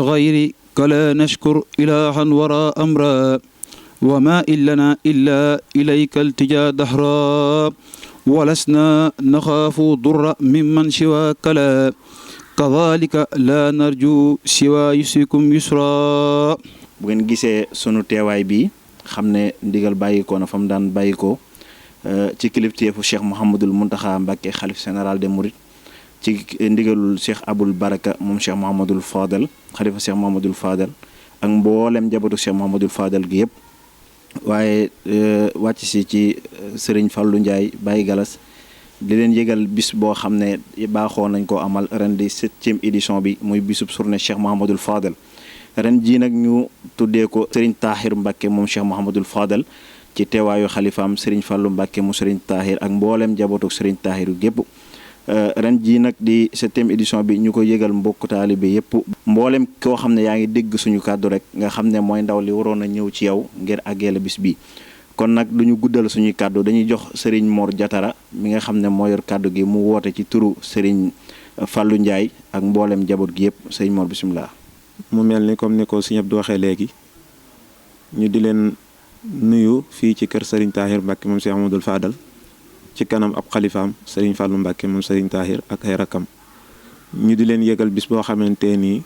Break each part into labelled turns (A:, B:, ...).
A: لغيرك لا نشكر إلها وراء أمرا وما إلنا إلا إليك التجا دهرا ولسنا نخاف ضر ممن سواك لا كذلك لا نرجو سوى يسركم يسرا.
B: bu ngeen gisee sunu teewaay bi xam ne ndigal bàyyikoo na fa mu daan bàyyikoo ci kilifteefu Cheikh Mouhamadul Mountakha Mbacké xalif général des Mourides ci ndigalul Cheikh Aboul Baraka moom Cheikh Mouhamadul Fadal xalifa Cheikh Mouhamadul Fadal ak mboolem njabootu Cheikh Mouhamadul Fadal gi yëpp waaye wàcc si ci Serigne Fallou Ndiaye Baye Galas di leen yëgal bis boo xam ne baaxoo nañ koo amal ren di 7e édition bi muy bisub journée Cheikh Mouhamadul Fadal ren jii nag ñu tuddee ko Serigne Tahir Mbacké moom Cheikh Mouhamadul Fadal ci teewaayu xalifaam Serigne Fallou Mbacké mu Serigne Tahir ak mboolem njabootu Serigne Tahir gépp ren jii nag di 7e édition bi ñu ko yëgal mbokk taalibe yëpp mboolem koo xam ne yaa ngi dégg suñu kàddu rek nga xam ne mooy ndaw li waroon a ñëw ci yow ngir àggee la bis bi kon nag duñu guddal suñuy kàddu dañuy jox Serigne Mor Diatara mi nga xam ne moo yor kàddu gi mu woote ci turu Serigne Fallou Ndiaye ak mboolem njaboot gi yëpp Serigne Mor bisimilah.
C: mu mel ni comme ni ko Serigne Abdou waxee léegi ñu di leen nuyu fii ci kër Serigne Tahir Mbacké moom Cheikh Mouhamadoul Fadal ci kanam ab xalifaam Serigne Fallou Mbacké moom Serigne Tahir ak ay rakam ñu di leen yëgal bis boo xamante nii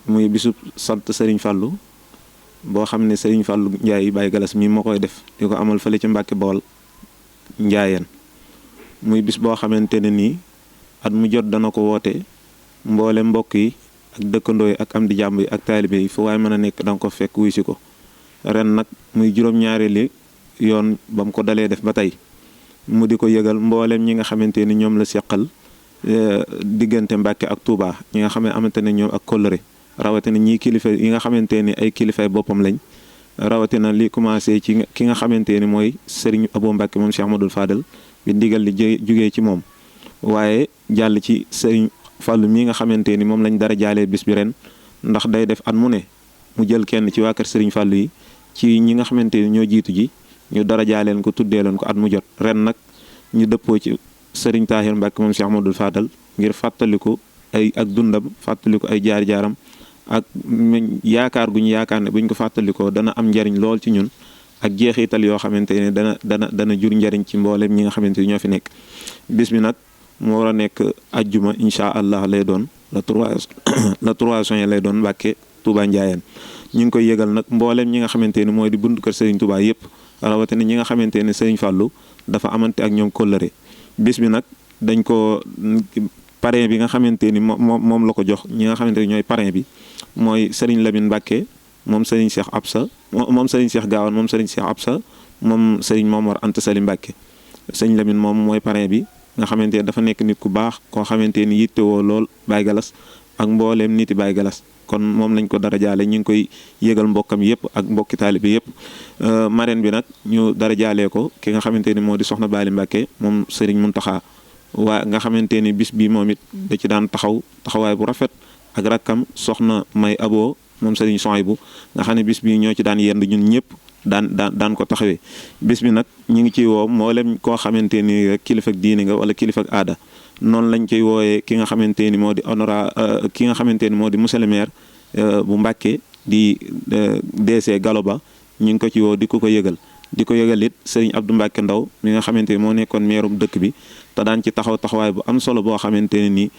C: muy bisu sant Serigne Fallou boo xam ne Serigne Fallou Ndiaye Baye Galas mii moo koy def di ko amal fële ci Mbacké Bawol Njaayeen muy bis boo xamante ne nii at mu jot dana ko woote mboole mbokk yi ak dëkkandoo yi ak am di jàmb yi ak taalibe yi fu waaye mën a nekk danga ko fekk wuy si ko ren nag muy juróom-ñaareeli yoon ba mu ko dalee def ba tey mu di ko yëgal mboolem ñi nga xamante ni ñoom la seqal diggante Mbacké ak Touba ñi nga xam ne amante ne ñoom ak kóllëre rawatina ñii kilifa yi nga xamante ni ay kilifay boppam lañ rawatina li commencé ci ki nga xamante ni mooy Serigne Abou Mbacké moom Cheikh Ahmadoul Fadal bi ndigal li jugee ci moom waaye jàll ci Serigne Fallou mii nga xamante ni moom lañ dara jaalee bis bi ren ndax day def at mu ne mu jël kenn ci waa kër Serigne Fallou yi ci ñi nga xamante ni ñoo jiitu ji ñu dara jaaleen ko tuddee leen ko at mu jot ren nag ñu dëppoo ci Serigne Tahir Mbacké moom Cheikh Ahmadoul Fadal ngir fàttaliku ay ak dundam fàttaliku ay jaar-jaaram ak yaakaar gu ñu yaakaar ne buñ ko fàttalikoo dana am njariñ lool ci ñun ak jeexital yoo xamante ne dana jur njariñ ci mboolem ñi nga xamante ni ñoo fi nekk bis bi nag moo war a nekk ajjuma incha allah lay doon le 3 juin lay doon Mbacké Touba Ndiayeen ñu ngi koy yëgal nag mboolem ñi nga xamante ni mooy di buntu kër Serigne Touba yëpp rawatina ñi nga xamante ne Serigne Fallou dafa amante ak ñoom kóllëre bis bi nag dañ ko parrain bi nga xamante ni moom la ko jox ñi nga xamante ni ñooy parrain bi mooy Serigne Lamine Mbacké moom Serigne Cheikh Absa moom Serigne Cheikh Gawane moom Serigne Cheikh Absa moom Serigne Momar Anta Sali Mbacké Serigne Lamine moom mooy parrain bi nga xamante ne dafa nekk nit ku baax koo xamante ni yittewoo lool Baye Galas ak mbooleem niti Baye Galas kon moom lañ ko dara jaale ñu ngi koy yëgal mbokkam yëpp ak mbokki taalibe yëpp marraine bi nag ñu dara jaalee ko ki nga xamante ni moo di soxna Bali Mbacké moom Serigne Mountakha waa nga xamante ni bis bi moom it da ci daan taxawaay bu rafet ak rakkam soxna May Abo moom Serigne Souhaïbou nga xam ne bis bi ñoo ci daan yend ñun ñëpp daan ko taxawee bis bi nag ñu ngi ciy woo mboolem koo xamante ni rek kilifa ak diine nga wala kilifa ak aada noonu lañ koy wooyee ki nga xamante ni moo di ki nga xamante ni moo di monsieur le maire bu Mbacké di DC Gallo Ba ñu ngi ko ci woo di ko yëgal it Serigne Abdou Mbacké Ndaw mi nga xamante ni moo nekkoon meerum dëkk bi te daan ci taxawaay bu am solo boo xamante ne nii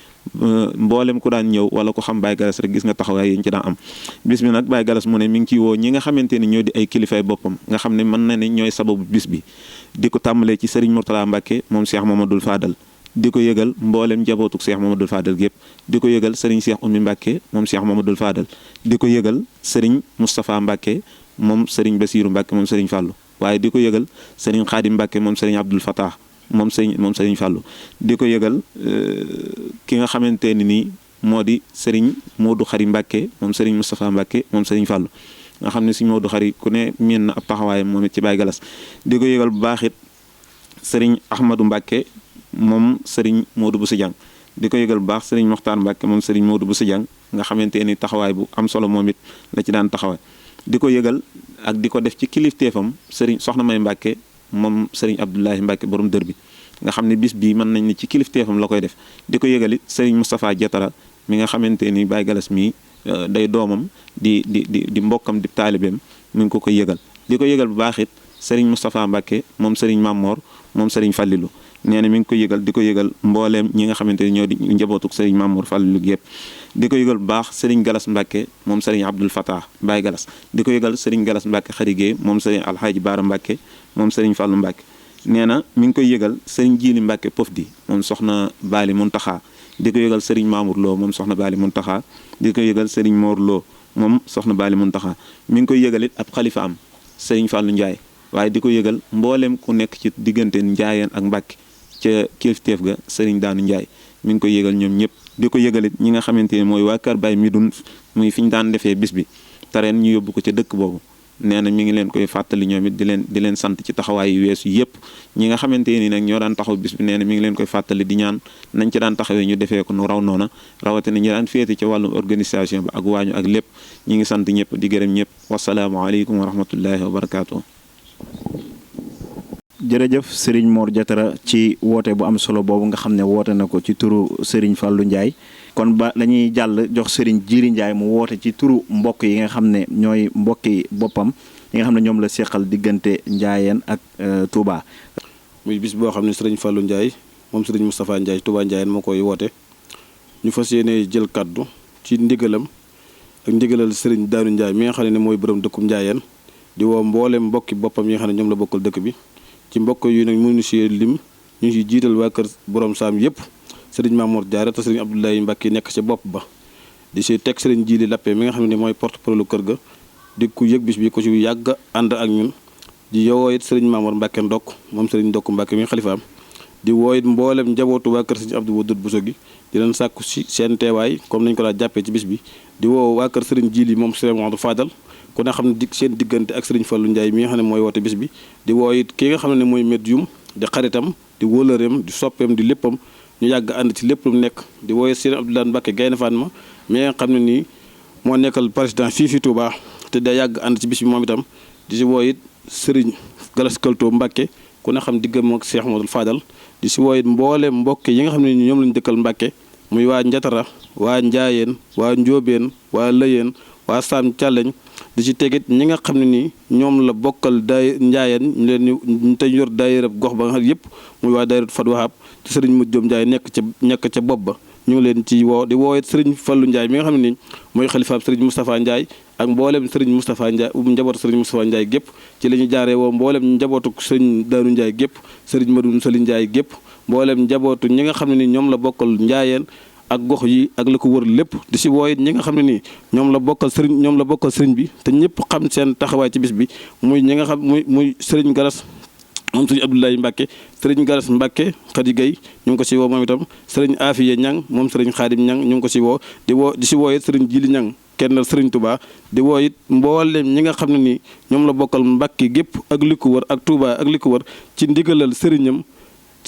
C: mboolem ku daan ñëw wala ko xam Baye Galas rek gis nga taxawaay yi ñu ci daan am bis bi nag Baye Galas mu ne mi ngi ciy woo ñi nga xamante ni ñoo di ay kilifay boppam nga xam ne mën na ne ñooy sababu bis bi di ko tàmbalee ci Serigne Mourtala Mbacké moom Cheikh Mouhamadoul Fadal di ko yëgal mboolem njabootuk Cheikh Mouhamadoul Fadal gépp di ko yëgal Serigne Cheikh Oumy Mbacké moom Cheikh Mouhamadoul Fadal di ko yëgal Serigne Moustapha Mbacké moom Serigne Bassirou Mbacké moom Serigne Fallou waaye di ko yëgal Serigne Khadim Mbacké moom Serigne Abdoul Fattah moom Serigne Fallou di ko yëgal ki nga xamante ni nii moo di Serigne Modou Khari Mbacké moom Serigne Moustapha Mbacké moom Serigne Fallou nga xam ne Serigne Modou Khari ku ne miin na ab taxawaayam moom it ci Baye Galas di ko yëgal bu baax it Serigne Ahmadou Mbacké moom Serigne Modou Bousso Dieng di ko yëgal bu baax Serigne Mokhtar Mbacké moom Serigne Modou Bousso Dieng nga xamante ni taxawaay bu am solo moom it la ci daan taxawaay di ko yëgal ak di ko def ci kilifteefam Serigne Soxna May Mbacké moom Serigne Abdoulahi Mbacké borom dër bi nga xam ne bis bii mën nañ ne ci kilifteefam la koy def di ko yëgal it Serigne Moustapha Diatara mi nga xamante ni Baye Galas mii day doomam di mbokkam di taalibeem mi ngi ko yëgal di ko yëgal bu baax it Serigne Moustapha Mbacke moom Serigne Mamor moom Serigne Fallilou nee na mi ngi ko yëgal di ko yëgal mbooleem ñi nga xamante ni ñoo di njabootuk Serigne Mamor Fallilou yëpp di ko yëgal bu baax Serigne Galas Mbacke moom Serigne Abdoul Fatah Baye Galas di ko yëgal Serigne Galas Mbacke xarigee moom Serigne Alhaaji Baara Mbacke moom Serigne Fallou Mbacke nee na mi ngi koy yëgal Serigne Jili Mbacke Pofdi moom soxna Baali Muntaxa di ko yëgal Serigne Mamour Lo moom soxna Baali Muntaxa di ko yëgal Serigne Mor Lo moom soxna Baali Muntaxa mi ngi koy yëgal it ab xalifa am Serigne Fallou Ndiaye waaye di ko yëgal mboolem ku nekk ci diggante Njaayeen ak Mbàkke ca kilifteef ga Serigne Daanu Ndiaye mi ngi koy yëgal ñoom ñëpp di ko yëgal it ñi nga xamante ne mooy waa Kër Baye Midoun muy fi ñu daan defee bis bi te ren ñu yóbbu ko ca dëkk boobu nee na mi ngi leen koy fàttali ñoom it di leen sant ci taxawaay yu weesu yëpp ñi nga xamante ni nag ñoo daan taxaw bis bi nee na mi ngi leen koy fàttali di ñaan nañ ci daan taxawee ñu defee ko nu raw noona rawatina ñi daan féete ci wàllu organisation ba ak waañu ak lépp ñi ngi sant ñëpp di gërëm ñëpp wasalaamaaleykum wa rahmatullahi wa barakaatu.
B: jërëjëf Serigne Mor Diatara ci woote bu am solo boobu nga xam ne woote na ko ci turu Serigne Fallou Ndiaye kon ba lañuy jàll jox Serigne Jiri Ndiaye mu woote ci turu mbokk yi nga xam ne ñooy mbokki boppam yi nga xam ne ñoom la seqal diggante Njaayeen ak Touba.
D: muy bis boo xam ne Serigne Fallou Ndiaye moom Serigne Moustapha Ndiaye Touba Njaayeen moo koy woote ñu fas yéene jël kaddu ci ndigalam ak ndigalal Serigne Daanu Ndiaye mi nga xam ne mooy borom dëkkum Njaayeen di woo mboolem mbokki boppam yi nga xam ne ñoom la bokkal dëkk bi. ci mbokk yu nag mënuñu si lim ñu si jiital waa kër borom saam yëpp sëriñ Mamour Diarra te sëriñ Abdoulaye Mbacke nekk ca bopp ba di si teg sëriñ Jili Lappe mi nga xam ne mooy porte-parole kër ga di ku yëg bis bi ko si yàgg ànd ak ñun di yowoo it sëriñ Mamour Mbacke ndokk moom sëriñ ndokk Mbacke mi xalifaam di woo it mboolem njabootu waa kër sëriñ Abdou Wadoud Bousso gi di leen sàkku si seen teewaay comme nañ ko daa jàppee ci bis bi di woo waa kër sëriñ Jili moom sëriñ Mamadou Fadal ku ne xam ne seen diggante ak Serigne Fallou Ndiaye mi nga xam ne mooy woote bis bi di woo it ki nga xam ne mooy médium di xaritam di wóolëreem di soppeem di léppam ñu yàgg ànd ci lépp lu mu nekk di wooye Serigne Abdoulaye Mbacke Gaynde Fatma mi nga xam ne nii moo nekkal président fii fi Touba te da yàgg ànd ci bis bi moom itam di si woo it Serigne Galas Kalto Mbacke ku ne xam diggam ak Cheikh Modou Fadal di si woo it mboolem mbokk yi nga xam ne ni ñoom lañu dëkkal Mbacke muy waa Njatara waa Njaayeen waa Njóobeen waa Lëyeen waa Saam Càlleñ di ci tegit ñi nga xam ne nii ñoom la bokkal daay Njaayeen ñu leen ñu tey yor daayira gox ba nga xam yëpp muy waa daayira Fat Wahab te sëriñ Mujjoom Njaay nekk ca bopp ba ñu ngi leen ci woo di woowee sëriñ Fallu Njaay mi nga xam ne nii mooy xalifaab sëriñ Moustapha Njaay ak mboolem sëriñ Moustapha Njaay njabootu sëriñ Moustapha Njaay gépp ci la ñu jaaree woo mboolem njabootu sëriñ Daanu Njaay gépp sëriñ Madun Sali Njaay gépp mboolem njabootu ñi nga xam ne nii ñoom la bokkal Njaayeen ak gox yi ak la ko wër lépp di si wooye ñi nga xam ne nii ñoom la bokkal sëriñ bi te ñëpp xam seen taxawaay ci bis bi muy ñi nga xam muy sëriñ Galas moom sëriñ Abdoulaye Mbacke sëriñ Galas Mbacke Khady Gueye ñu ngi ko si woo moom itam sëriñ Afiye Ñang moom sëriñ Xaadim Ñang ñu ngi ko si woo di si wooye sëriñ Jili Ñang kenn sëriñ Touba di woo it mboolem ñi nga xam ne nii ñoom la bokkal Mbacke gépp ak li ko wër ak Touba ak li ko wër ci ndigalal sëriñam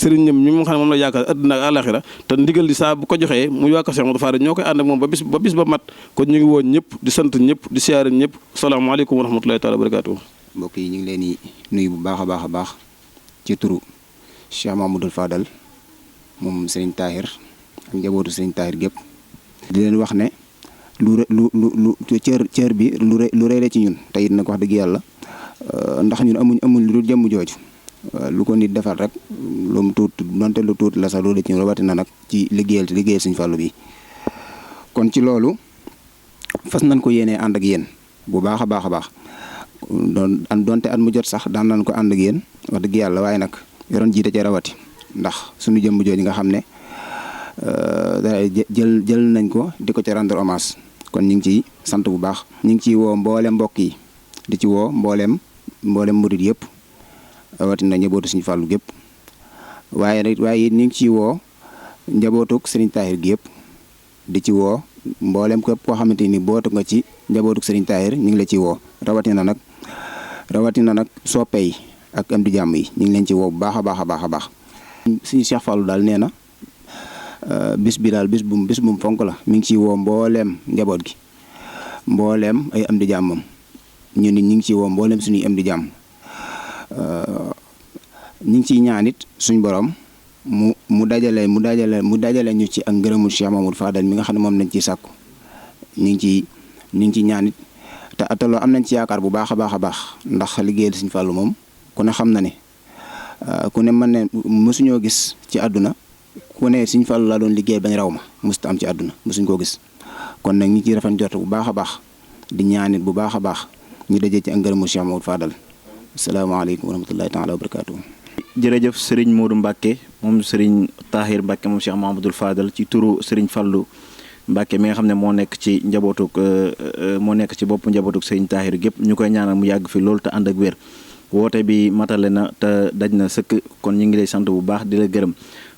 D: mi nga xam ne moom la yaakaar àddina ak àlaxira te ndigal di saa bu ko joxee muy waa Cheikh Modou Fadal ñoo koy ànd ak moom ba bis ba mat kon ñu ngi woon ñëpp di sant ñëpp di siyaare ñëpp salaamaaleykum wa rahmatulahi taala wa barakaatu.
E: mbokk yi ñu ngi leen di nuyu bu baax a baax ci turu Cheikh Mamadou Fadal moom Serigne Tahir ak njabootu Serigne Tahir gépp di leen wax ne lu cër bi lu rëy la ci ñun te it nag wax dëgg yàlla ndax ñun amuñ lu dul jëmm jooju lu ko nit defal rek lu mu tuut donte lu tuut la sax loolu ci rawatina nag ci liggéeyal Sëñ Fallu bi kon ci loolu fas nañ ko yéenee ànd ak yéen bu baax a baax donte at mu jot sax daan nañ ko ànd ak yéen wax dëgg yàlla waaye nag yoroon jiite ca rawati ndax suñu jëmm jooju nga xam ne jël nañ ko di ko ca rendre hommage kon ñu ngi ciy sant bu baax ñu ngi ciy woo mboolem mbokk yi di ci woo mboolem murid yëpp rawatina njabootu Sëriñ Fallu gépp waaye it ñu ngi ciy woo njabootuk Sëriñ Tahir gi yëpp di ci woo mboolem képp koo xamante ni bootu nga ci njabootuk Sëriñ Tahir ñu ngi la ci woo rawatina nag soppe yi ak am di jàmm yi ñu ngi leen ci woo bu baax a baax suñu Cheikh Fallu daal nee na bis bi daal bis bu mu fonk la mi ngi ciy woo mbooleem njaboot gi mbooleem ay am di jàmmam ñu nit ñu ngi ciy woo mbooleem suñuy am di jàmm ñu ngi ciy ñaan it suñ borom mu dajale ñu ci ak ngërëmul Cheikh Mamadou Fadal mi nga xam ne moom lañ ciy sàkku ñu ngi ci ñaan it te loolu am nañ ci yaakaar bu baax a baax ndax liggéeyal Sëñ Fallu moom ku ne xam na ne ku ne mën ne mësuñoo gis ci àdduna ku ne Sëñ Fallu laa doon liggéey bañ raw ma mësut am ci àdduna mësuñ koo gis kon nag ñi ciy rafet njort bu baax a baax di ñaanit bu baax a baax ñu dajee ci ngërëmu Cheikh Mamadou Fadal asalaamaaleykum wa rahmatullahi taala wa barakaatu.
B: jërëjëf Serigne Modou Mbacke moom Serigne Tahir Mbacke moom Cheikh Mamadou Fadal ci turu Serigne Fallu Mbacke mi nga xam ne moo nekk ci bopp njabootuk Serigne Tahir gépp ñu koy ñaanal mu yàgg fi loolu te ànd ak wér woote bi matale na te daj na sëkk kon ñu ngi lay sant bu baax di la gërëm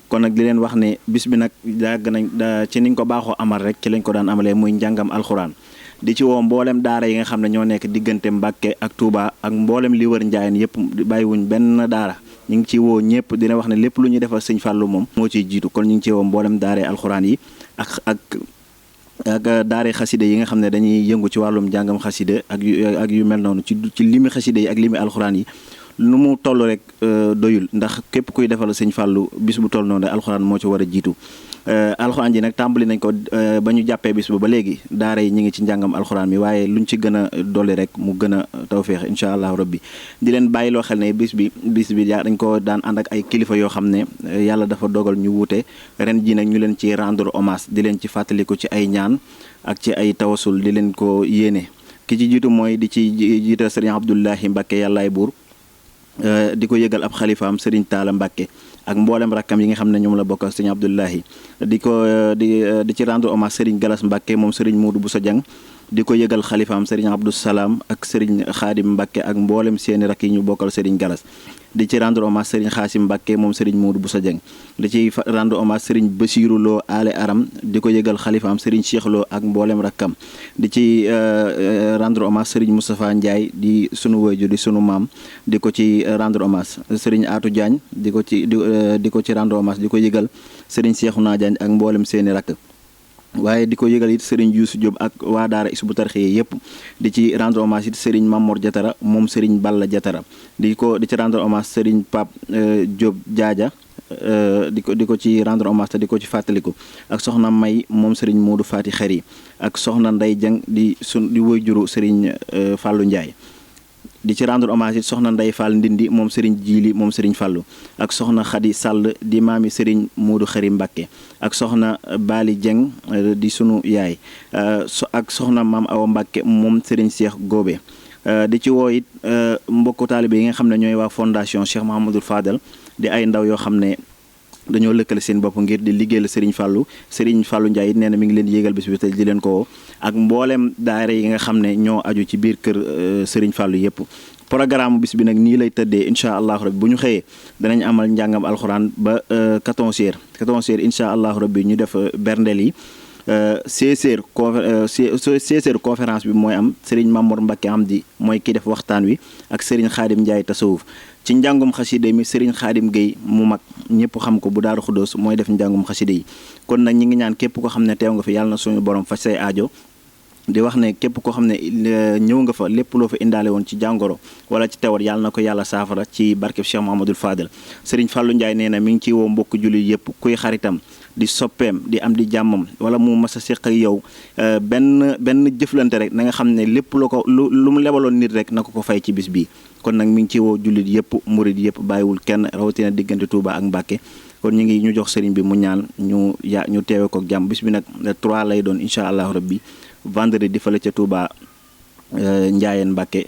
B: kon nag di leen wax ne bis bi nag yàgg nañ ci niñ ko baaxoo amal rek ci lañ ko daan amalee muy njàngam alxuraan di ci woo mboolem daara yi nga xam ne ñoo nekk diggante Mbàkke ak Touba ak mboolem li wër Njaayeen yëpp bàyyiwuñ benn daara ñu ngi ci woo ñëpp dina wax ne lépp lu ñuy defal Sëñ Fallu moom moo ciy jiitu kon ñu ngi ci woo mboolem daara alxuraan yi ak daara xaside yi nga xam ne dañuy yëngu ci wàllum njàngam xaside ak yu mel noonu ci limi xaside yi ak limi alxuraan yi nu mu toll rek doyul ndax képp kuy defal Sëñ Fallu bis bu toll noonu rek alxuraan moo ci war a jiitu alxuraan ji nag tàmbali nañ ko ba ñu jàppee bis ba léegi daara yi ñu ngi ci njàngam alxuraan mi waaye luñ ci gën a dolli rek mu gën a tawféex incha allahu rabbi di leen bàyyiloo xel ne bis bi dañ ko daan ànd ak ay kilifa yoo xam ne yàlla dafa dogal ñu wuute ren ji nag ñu leen ci rendre hommage di leen ci fàttaliku ci ay ñaan ak ci ay tawasul di leen ko yéene ki ci jiitu mooy di ci jiital sëriñ Abdullahi Mbàkke yàllaay buur di ko yëgal ab xalifaam sëriñ Taala Mbàkke ak mboolem rakkam yi nga xam ne ñoom la bokk ak sëriñ Abdullahi di ci rendre hommage sëriñ Galas Mbàkke moom sëriñ Muudu Busa Jang di ko yëgal xalifaam sëriñ Abdou Salaam ak sëriñ Xaadim Mbàkke ak mboolem seeni rakk yi ñu bokkal sëriñ Galas di ci rendre hommage sëriñ Xaasim Mbàkke moom sëriñ Muudu Busa Jang di ci rendre hommage sëriñ Basiiru Lo ale aram di ko yëgal xalifaam sëriñ Cheikh Lo ak mboolem rakkam di ci rendre hommage sëriñ Moustapha Ndiaye di sunu wayju di sunu maam di ko ci rendre hommage sëriñ Atou Diagne di ko ci rendre hommage di ko yëgal sëriñ Cheikhouna Diagne ak mboolem seeni rakk waaye di ko yëgal it sëriñ Youssou Diop ak waa daara Hizbut Tarqiyyah yëpp di ci rendre hommage it sëriñ Mamor Jatara moom sëriñ Balla Jatara di ci rendre hommage sëriñ Pape Diop Jaaja di ko ci rendre hommage te di ko ci fàttaliku ak soxna May moom sëriñ Modou Fati Xari ak soxna Ndey Jang di woy juru sëriñ Fallou Ndiaye di ci rendre hommage it soxna Ndey Fall Ndindi moom sëriñ Jiili moom sëriñ Fallu ak soxna Xadi Sall di maami sëriñ Moodu Xari Mbàkke ak soxna Baali Jeng di sunu yaay ak soxna Maam Awa Mbàkke moom sëriñ Cheikh Góobe di ci woo it mbokku taalibe yi nga xam ne ñooy waa fondation Cheikh Mahamadul Fadal di ay ndaw yoo xam ne dañoo lëkkale seen bopp ngir di liggéeyal Serigne Fallou Ndiaye it nee na mi ngi leen di yéegal bis bi te di leen ko woo ak mboolem daara yi nga xam ne ñoo aju ci biir kër Serigne Fallou yëpp. programme bis bi nag nii lay tëddee incha allahu rabbi bu ñu xëyee danañ amal njàngam alxuraan ba 14h incha allahu rabbi ñu def berndel yi. 16h conférence bi mooy am Serigne Mamour Mbacke Amdi mooy ki def waxtaan wi ak Serigne Khadim Ndiaye tasawuf ci njàngum xaside mi Serigne Khadim Gueye mu mag ñëpp xam ko bu Daaru Xuddoos mooy def njàngum xaside yi kon nag ñi ngi ñaan képp ko xam ne teew nga fi yàlla na suñu borom faj say aajo di wax ne képp koo xam ne ñëw nga fa lépp loo fa indaale woon ci jàngoro wala ci tewat yàlla na ko yàlla saafara ci barkeb Cheikh Mahamadul Fadal Serigne Fallou Ndiaye nee na mi ngi ciy woo mbokk jullit yëpp kuy xaritam di soppeem di am di jàmmam wala mu mas a séq ak yow benn jëflante rek na nga xam ne lépp lu mu lebaloon nit rek na ko fay ci bis bii kon nag mi ngi ci woo jullit yëpp murid yëpp bàyyiwul kenn rawatina diggante Touba ak Mbàkke kon ñu jox sëriñ bi mu ñaan ñu teewe ko ak jàmm bis bi nag 3 lay doon incha allahu rabbi vendredi di fale ca Touba Njaayeen Mbàkke